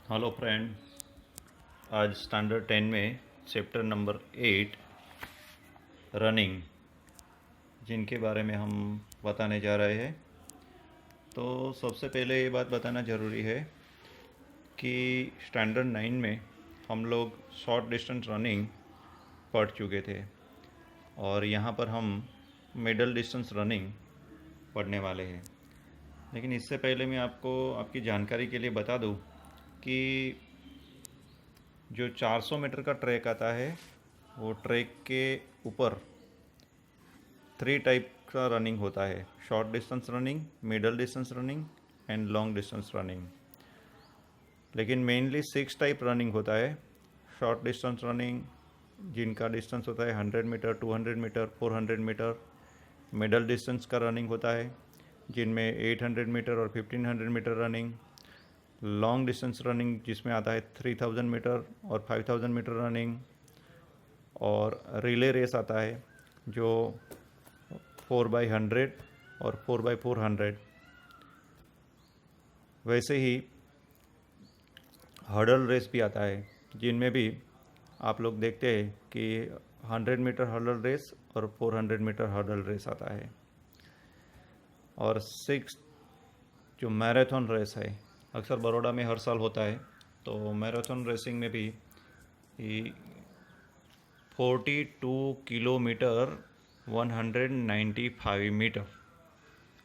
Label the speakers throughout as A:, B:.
A: Hello friend. आज standard 10 में chapter number 8 running जिनके बारे में हम बताने जा रहे हैं। तो सबसे पहले ये बात बताना ज़रूरी है कि स्टैंडर्ड 9 में हम लोग शॉर्ट डिस्टेंस रनिंग पढ़ चुके थे और यहाँ पर हम मिडल डिस्टेंस रनिंग पढ़ने वाले हैं। लेकिन इससे पहले मैं आपको आपकी जानकारी के लिए बता दूँ कि जो 400 मीटर का ट्रैक आता है वो ट्रैक के ऊपर 3 टाइप का रनिंग होता है: short distance running, middle distance running and long distance running. लेकिन मेनली 6 टाइप रनिंग होता है। शॉर्ट डिस्टेंस रनिंग जिनका डिस्टेंस होता है 100 metre, 200 metre, 400 metre. Middle distance का रनिंग होता है जिनमें 800 मीटर और 1500 metre running. Long distance running जिसमें आता है 3000 मीटर और 5000 मीटर रनिंग। और रिले रेस आता है जो 4x100 और 4x400। वैसे ही हर्डल रेस भी आता है जिनमें भी आप लोग देखते हैं कि 100 मीटर हर्डल रेस और 400 मीटर हर्डल रेस आता है। और 6 जो मैराथन रेस है अक्सर बड़ौदा में हर साल होता है। तो मैराथन रेसिंग में भी 42 किलोमीटर 195 मीटर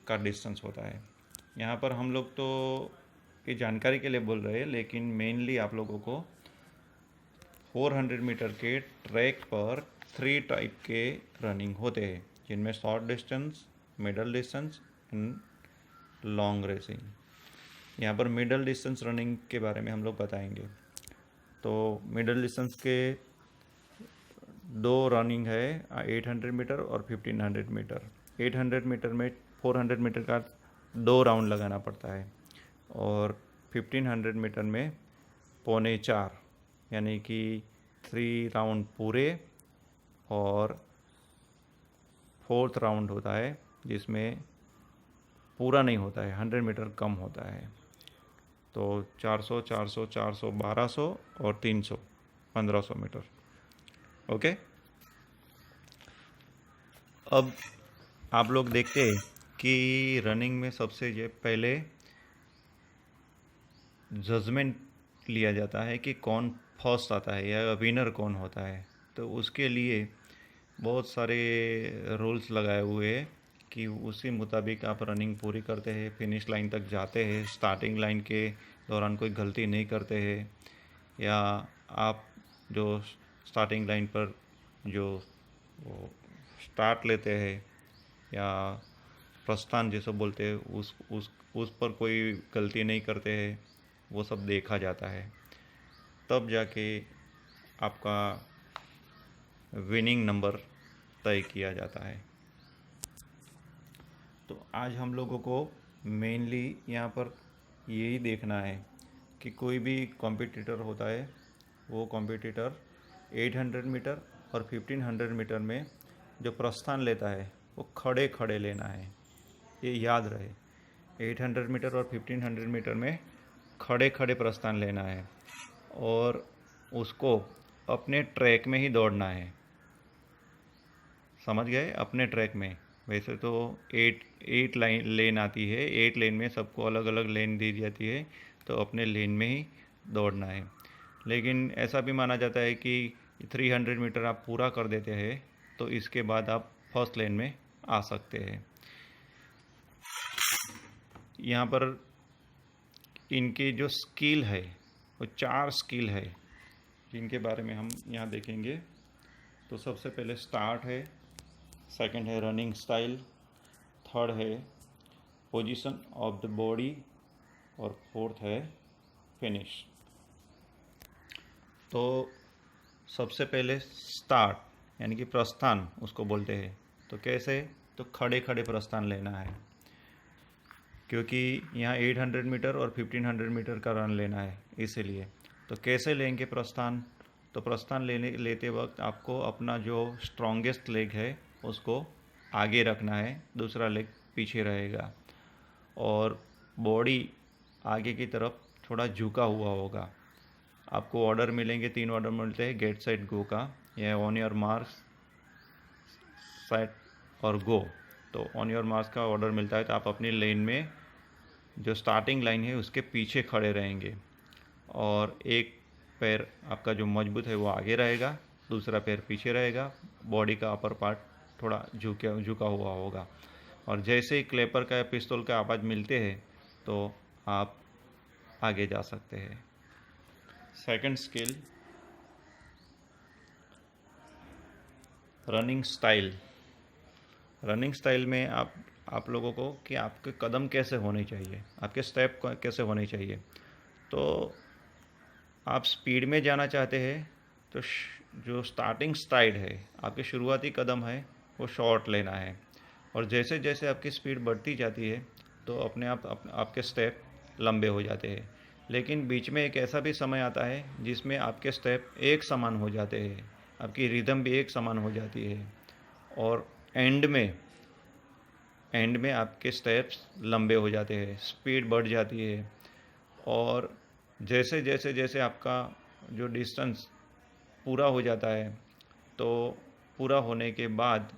A: का डिस्टेंस होता है। यहाँ पर हम लोग तो ये जानकारी के लिए बोल रहे हैं, लेकिन मेनली आप लोगों को 400 मीटर के ट्रैक पर 3 टाइप के रनिंग होते हैं जिनमें short distance, middle distance and long racing. यहाँ पर मिडल डिस्टेंस रनिंग के बारे में हम लोग बताएंगे। तो मिडल डिस्टेंस के 2 रनिंग है, 800 मीटर और 1500 मीटर। 800 मीटर में 400 मीटर का 2 राउंड लगाना पड़ता है और 1500 मीटर में 3.25 यानी कि 3 राउंड पूरे और 4th राउंड होता है जिसमें पूरा नहीं होता है, 100 मीटर कम होता है। तो 400, 400, 400, 1200 और 300, 1500 मीटर। ओके। अब आप लोग देखते हैं कि रनिंग में सबसे ये पहले जजमेंट लिया जाता है कि कौन फर्स्ट आता है या विनर कौन होता है। तो उसके लिए बहुत सारे रूल्स लगाए हुए हैं कि उसी मुताबिक आप रनिंग पूरी करते हैं, फिनिश लाइन तक जाते हैं, स्टार्टिंग लाइन के दौरान कोई गलती नहीं करते हैं, या आप जो स्टार्टिंग लाइन पर जो वो स्टार्ट लेते हैं या प्रस्थान जैसे बोलते हैं उस पर कोई गलती नहीं करते हैं, वो सब देखा जाता है। तब जाके आपका विनिंग नंबर तय किया जाता है। तो आज हम लोगों को मेनली यहाँ पर यही देखना है कि कोई भी कॉम्पिटिटर होता है वो कॉम्पिटिटर 800 मीटर और 1500 मीटर में जो प्रस्थान लेता है वो खड़े खड़े लेना है। ये याद रहे, 800 मीटर और 1500 मीटर में खड़े खड़े प्रस्थान लेना है और उसको अपने ट्रैक में ही दौड़ना है। समझ गए? अपने ट्रैक में। वैसे तो 8 लाइन लेन आती है, 8 लेन में सबको अलग अलग लेन दी जाती है, तो अपने लेन में ही दौड़ना है। लेकिन ऐसा भी माना जाता है कि 300 मीटर आप पूरा कर देते हैं तो इसके बाद आप फर्स्ट लेन में आ सकते हैं। यहाँ पर इनकी जो स्किल है वो 4 स्किल है जिनके बारे में हम यहाँ देखेंगे। तो सबसे पहले स्टार्ट है, सेकंड है रनिंग स्टाइल, थर्ड है पोजीशन ऑफ द बॉडी और फोर्थ है फिनिश। तो सबसे पहले स्टार्ट यानी कि प्रस्थान उसको बोलते हैं। तो कैसे? तो खड़े खड़े प्रस्थान लेना है, क्योंकि यहाँ 800 मीटर और 1500 मीटर का रन लेना है इसीलिए। तो कैसे लेंगे प्रस्थान? तो प्रस्थान लेते वक्त आपको अपना जो स्ट्रॉन्गेस्ट लेग है उसको आगे रखना है, दूसरा लेग पीछे रहेगा और बॉडी आगे की तरफ थोड़ा झुका हुआ होगा। आपको ऑर्डर मिलेंगे, 3 ऑर्डर मिलते हैं गेट सेट गो का। यह ऑन योर मार्क्स सेट और गो। तो ऑन योर मार्क्स का ऑर्डर मिलता है तो आप अपनी लेन में जो स्टार्टिंग लाइन है उसके पीछे खड़े रहेंगे और एक पैर आपका जो मजबूत है वो आगे रहेगा, दूसरा पैर पीछे रहेगा, बॉडी का अपर पार्ट थोड़ा झुका हुआ होगा। और जैसे ही क्लेपर का या पिस्तौल का आवाज़ मिलते हैं तो आप आगे जा सकते हैं। Second skill, running style. Running style में आप लोगों को कि आपके कदम कैसे होने चाहिए, आपके स्टेप कैसे होने चाहिए। तो आप स्पीड में जाना चाहते हैं तो जो स्टार्टिंग स्ट्राइड है, आपके शुरुआती कदम है, वो शॉर्ट लेना है। और जैसे जैसे आपकी स्पीड बढ़ती जाती है तो अपने आप आपके स्टेप लंबे हो जाते हैं। लेकिन बीच में एक ऐसा भी समय आता है जिसमें आपके स्टेप एक समान हो जाते हैं, आपकी रिदम भी एक समान हो जाती है और एंड में आपके स्टेप्स लंबे हो जाते हैं, स्पीड बढ़ जाती है। और जैसे जैसे जैसे आपका जो डिस्टेंस पूरा हो जाता है तो पूरा होने के बाद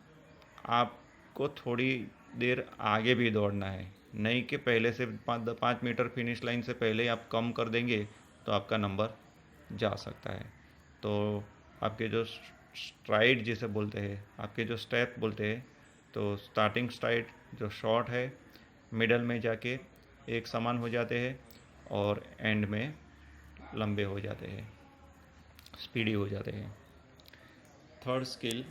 A: आपको थोड़ी देर आगे भी दौड़ना है, नहीं कि पहले से 5 मीटर फिनिश लाइन से पहले आप कम कर देंगे तो आपका नंबर जा सकता है। तो आपके जो स्ट्राइड जिसे बोलते हैं, आपके जो स्टेप बोलते हैं, तो स्टार्टिंग स्ट्राइड जो शॉर्ट है, मिडल में जाके एक समान हो जाते हैं और एंड में लंबे हो जाते हैं, स्पीडी हो जाते हैं। Third skill,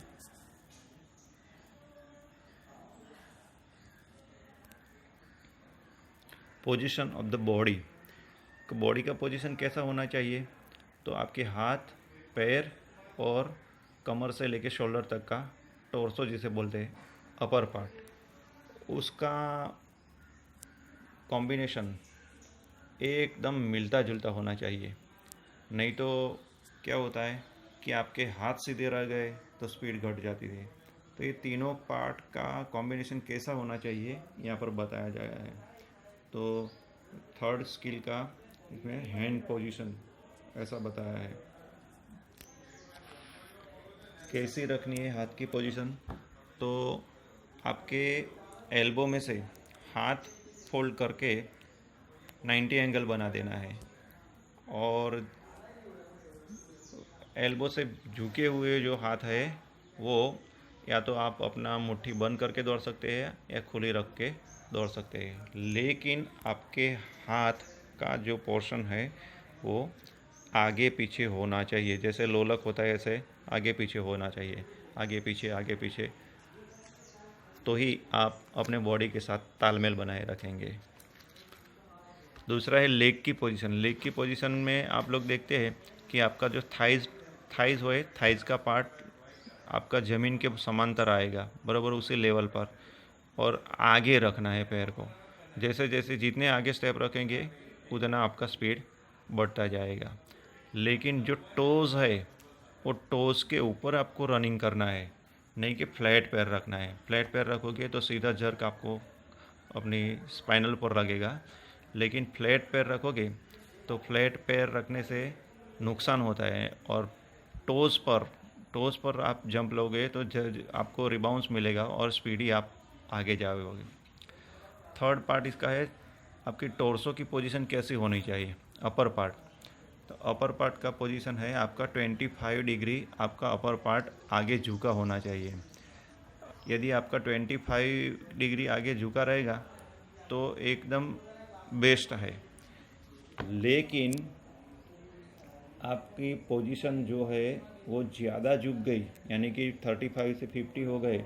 A: position of the body. Body का पोजीशन कैसा होना चाहिए, तो आपके हाथ, पैर और कमर से लेके शोल्डर तक का टोर्सो जिसे बोलते हैं, अपर पार्ट, उसका कॉम्बिनेशन एकदम मिलता जुलता होना चाहिए। नहीं तो क्या होता है कि आपके हाथ सीधे रह गए तो स्पीड घट जाती है। तो ये तीनों पार्ट का कॉम्बिनेशन कैसा होना चाहिए यहाँ पर बताया गया है। तो थर्ड स्किल का इसमें हैंड पोजीशन ऐसा बताया है, कैसी रखनी है हाथ की पोजीशन। तो आपके एल्बो में से हाथ फोल्ड करके 90 एंगल बना देना है और एल्बो से झुके हुए जो हाथ है वो या तो आप अपना मुट्ठी बंद करके दौड़ सकते हैं या खुली रख के दौड़ सकते हैं, लेकिन आपके हाथ का जो पोर्शन है वो आगे पीछे होना चाहिए। जैसे लोलक होता है ऐसे आगे पीछे होना चाहिए, आगे पीछे, तो ही आप अपने बॉडी के साथ तालमेल बनाए रखेंगे। दूसरा है लेग की पोजीशन। लेग की पोजीशन में आप लोग देखते हैं कि आपका जो थाइज हो, थाइज का पार्ट आपका ज़मीन के समांतर आएगा, बराबर उसी लेवल पर, और आगे रखना है पैर को। जैसे जैसे जितने आगे स्टेप रखेंगे उतना आपका स्पीड बढ़ता जाएगा। लेकिन जो टोज़ है वो टोज़ के ऊपर आपको रनिंग करना है, नहीं कि फ्लैट पैर रखना है। फ्लैट पैर रखोगे तो सीधा जर्क आपको अपनी स्पाइनल पर लगेगा, लेकिन फ्लैट पैर रखोगे तो फ्लैट पैर रखने से नुकसान होता है और टोज़ पर आप जंप लोगे तो आपको रिबाउंस मिलेगा और स्पीडी आप आगे जाओगे। थर्ड पार्ट इसका है आपकी टोर्सो की पोजीशन कैसी होनी चाहिए, अपर पार्ट। तो अपर पार्ट का पोजीशन है आपका 25 डिग्री, आपका अपर पार्ट आगे झुका होना चाहिए। यदि आपका 25 डिग्री आगे झुका रहेगा तो एकदम बेस्ट है। लेकिन आपकी पोजीशन जो है वो ज़्यादा झुक गई, यानी कि 35 से 50 हो गए,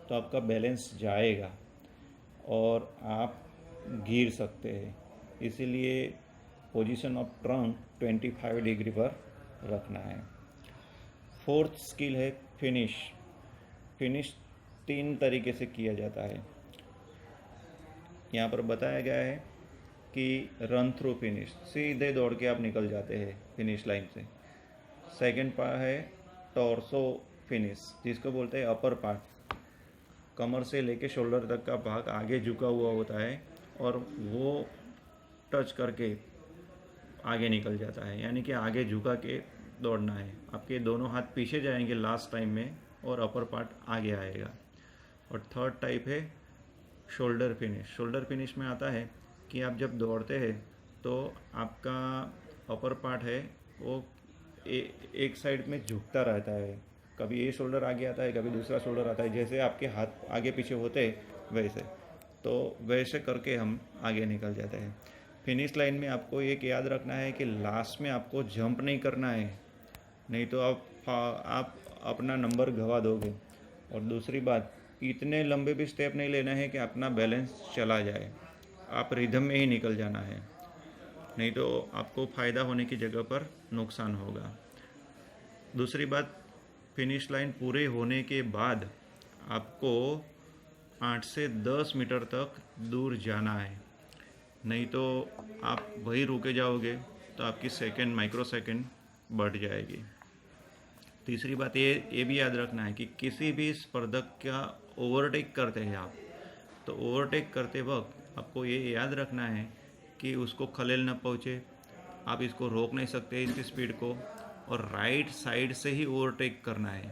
A: तो आपका बैलेंस जाएगा और आप गिर सकते हैं। इसीलिए पोजीशन ऑफ ट्रंक 25 डिग्री पर रखना है। फोर्थ स्किल है फिनिश। फिनिश 3 तरीके से किया जाता है। यहाँ पर बताया गया है कि रन थ्रू फिनिश, सीधे दौड़ के आप निकल जाते हैं फिनिश लाइन से। सेकंड पार्ट है टॉर्सो फिनिश, जिसको बोलते हैं अपर पार्ट। कमर से लेके शोल्डर तक का भाग आगे झुका हुआ होता है और वो टच करके आगे निकल जाता है, यानी कि आगे झुका के दौड़ना है। आपके दोनों हाथ पीछे जाएंगे लास्ट टाइम में और अपर पार्ट आगे आएगा। और थर्ड टाइप है शोल्डर फिनिश। शोल्डर फिनिश में आता है कि आप जब दौड़ते हैं तो आपका अपर पार्ट है वो एक साइड में झुकता रहता है, कभी ये शोल्डर आगे आता है, कभी दूसरा शोल्डर आता है, जैसे आपके हाथ आगे पीछे होते हैं वैसे। तो वैसे करके हम आगे निकल जाते हैं। फिनिश लाइन में आपको एक याद रखना है कि लास्ट में आपको जंप नहीं करना है, नहीं तो आप अपना नंबर गंवा दोगे। और दूसरी बात, इतने लंबे भी स्टेप नहीं लेना है कि अपना बैलेंस चला जाए, आप रिदम में ही निकल जाना है, नहीं तो आपको फ़ायदा होने की जगह पर नुकसान होगा। दूसरी बात, फिनिश लाइन पूरे होने के बाद आपको 8 से 10 मीटर तक दूर जाना है, नहीं तो आप वहीं रुके जाओगे तो आपकी सेकंड माइक्रो सेकंड बढ़ जाएगी। तीसरी बात ये भी याद रखना है कि किसी भी स्पर्धक का ओवरटेक करते हैं आप, तो ओवरटेक करते वक्त आपको ये याद रखना है कि उसको खलेल न पहुँचे। आप इसको रोक नहीं सकते इसकी स्पीड को, और राइट साइड से ही ओवरटेक करना है।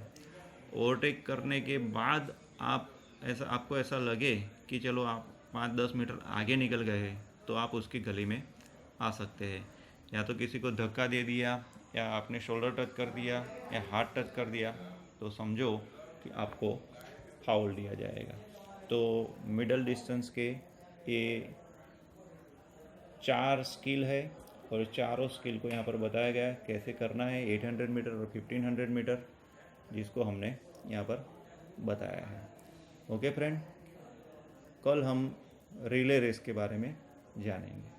A: ओवरटेक करने के बाद आपको ऐसा लगे कि चलो आप 5-10 मीटर आगे निकल गए, तो आप उसकी गली में आ सकते हैं। या तो किसी को धक्का दे दिया, या आपने शोल्डर टच कर दिया, या हाथ टच कर दिया, तो समझो कि आपको फाउल दिया जाएगा। तो मिडल डिस्टेंस के ये 4 स्किल है, और चारों स्किल को यहाँ पर बताया गया है कैसे करना है, 800 मीटर और 1500 मीटर, जिसको हमने यहाँ पर बताया है। ओके फ्रेंड, कल हम रिले रेस के बारे में जानेंगे।